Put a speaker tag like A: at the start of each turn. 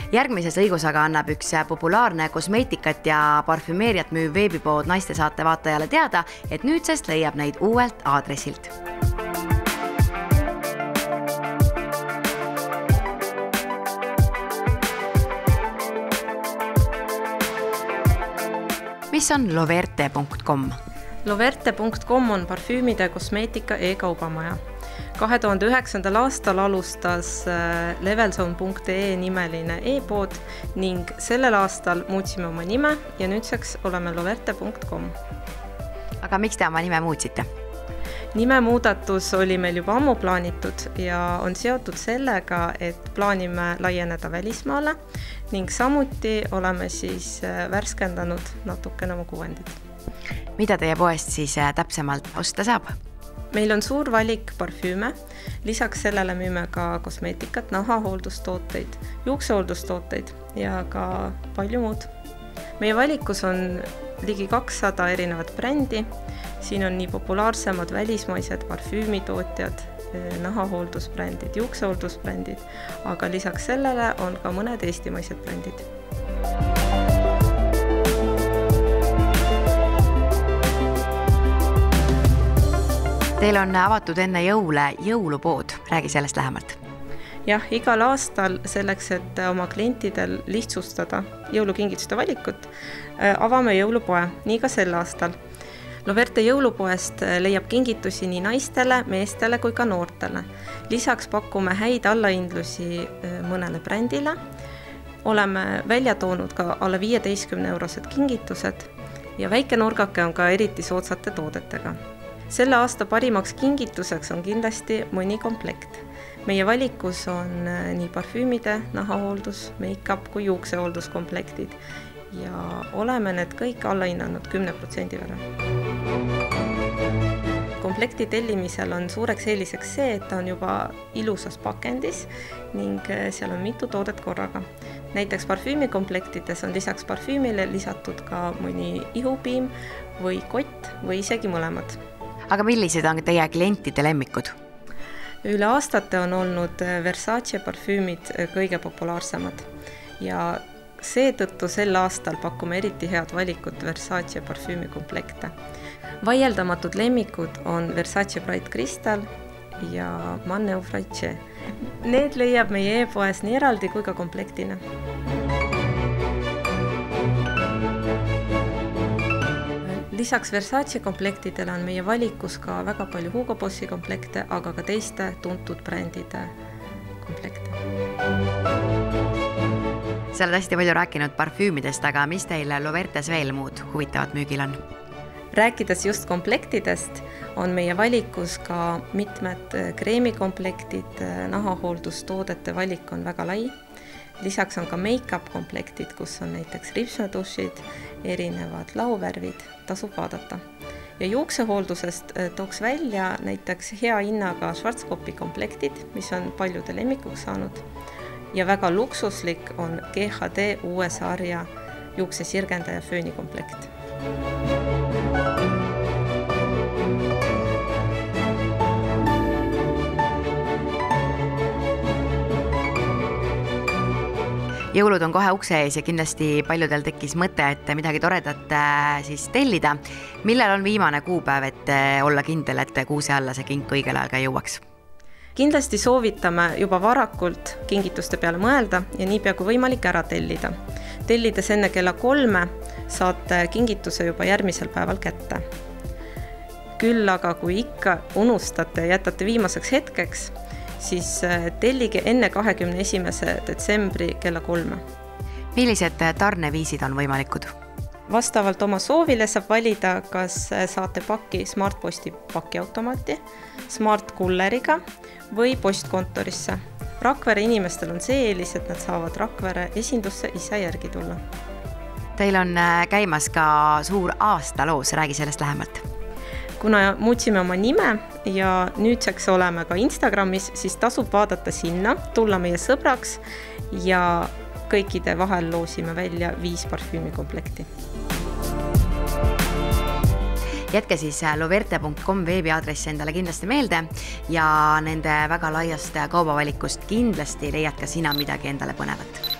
A: Järgmises lõigus aga annab üks populaarne kosmeetikat ja parfümeeriat müüv veebipood Naistesaate vaatajale teada, et nüüdsest leiab neid uuelt aadressilt. Mis on loverte.com?
B: Loverte.com on parfüümide kosmeetika e-kaubamaja. 2009. aastal alustas levelzone.ee nimeline e-pood ning sellel aastal muutsime oma nime ja nüüdseks oleme loverte.com.
A: Aga miks te oma nime muutsite?
B: Nime muudatus oli meil juba ammu plaanitud ja on seotud sellega, et plaanime laieneda välismaale ning samuti oleme siis värskendanud natukene oma kuvendid.
A: Mida teie poest siis täpsemalt osta saab?
B: Meil on suur valik parfüüme, lisaks sellele müüme ka kosmeetikat, nahahooldustooteid, juuksehooldustooteid ja ka palju muud. Meie valikus on ligi 200 erinevat brändi, siin on nii populaarsemad välismaised parfüümitootjad, nahahooldusbrändid, juuksehooldusbrändid, aga lisaks sellele on ka mõned eestimaised brändid.
A: Teil on avatud enne jõule jõulupood, räägi sellest lähemalt.
B: Jah, igal aastal selleks, et oma klientidel lihtsustada jõulukingituste valikut, avame jõulupoe, nii ka sel aastal. Loverte jõulupoest leiab kingitusi nii naistele, meestele kui ka noortele. Lisaks pakume häid allahindlusi mõnele brändile. Oleme välja toonud ka alla 15-eurosed kingitused ja väike nurgake on ka eriti soodsate toodetega. Selle aasta parimaks kingituseks on kindlasti mõni komplekt. Meie valikus on nii parfüümide, nahahooldus, make-up kui juuksehoolduskomplектid ja oleme need kõik allahinnanud 10% võrra. Komplekti tellimisel on suureks eeliseks see, et ta on juba ilusas pakendis ning seal on mitu toodet korraga. Näiteks parfüümikomplektides on lisaks parfüümile lisatud ka mõni ihupiim või kott või isegi mõlemad.
A: Aga millised on teie klientide lemmikud?
B: Üle aastate on olnud Versace parfüümid kõige populaarsemad ja seetõttu sel aastal pakume eriti head valikut Versace parfüümikomplekte. Vaieldamatud lemmikud on Versace Bright Crystal ja Manne Eufrache. Need leiab meie e-poes nii eraldi kui ka komplektina. Lisaks Versace komplektidele on meie valikus ka väga palju Hugo Bossi komplekte, aga ka teiste tuntud brändide komplekte.
A: Sa oled hästi palju rääkinud parfüümidest, aga mis teil Lovertes veel muud huvitavat müügil on?
B: Rääkides just komplektidest, on meie valikus ka mitmed kreemikomplektid, nahahooldustoodete valik on väga lai. Lisaks on ka make-up komplektid, kus on näiteks ripsmedušid, erinevad lauvärvid, tasub vaadata. Ja juuksehooldusest tooks välja näiteks hea hinnaga Schwarzkopfi komplektid, mis on paljude lemmikuks saanud. Ja väga luksuslik on GHD uue sarja juuksesirgendaja fööni komplekt.
A: Jõulud on kohe ukse ees ja kindlasti paljudel tekkis mõte, et midagi toredat siis tellida. Millal on viimane kuupäev, et olla kindel, et kuuse alla see kink õigel ajal ka jõuaks?
B: Kindlasti soovitame juba varakult kingituste peale mõelda ja niipea kui võimalik ära tellida. Tellides enne kella 3 saate kingituse juba järgmisel päeval kätte. Küll aga kui ikka unustate ja jätate viimaseks hetkeks, siis tellige enne 21. detsembri kella 3.
A: Millised tarneviisid on võimalikud?
B: Vastavalt oma soovile saab valida, kas saate pakki Smartposti pakiautomaati, Smart-kulleriga või postkontorisse. Rakvere inimestel on see eelis, et nad saavad Rakvere esindusse ise järgi tulla.
A: Teil on käimas ka suur aastaloos, räägi sellest lähemalt.
B: Kuna muutsime oma nime ja nüüdseks oleme ka Instagramis, siis tasub vaadata sinna, tulla meie sõbraks ja kõikide vahel loosime välja 5 parfüümikomplekti.
A: Jätke siis loverte.com veebiaadressi endale kindlasti meelde ja nende väga laiast kaubavalikust kindlasti leiad ka sina midagi endale põnevat.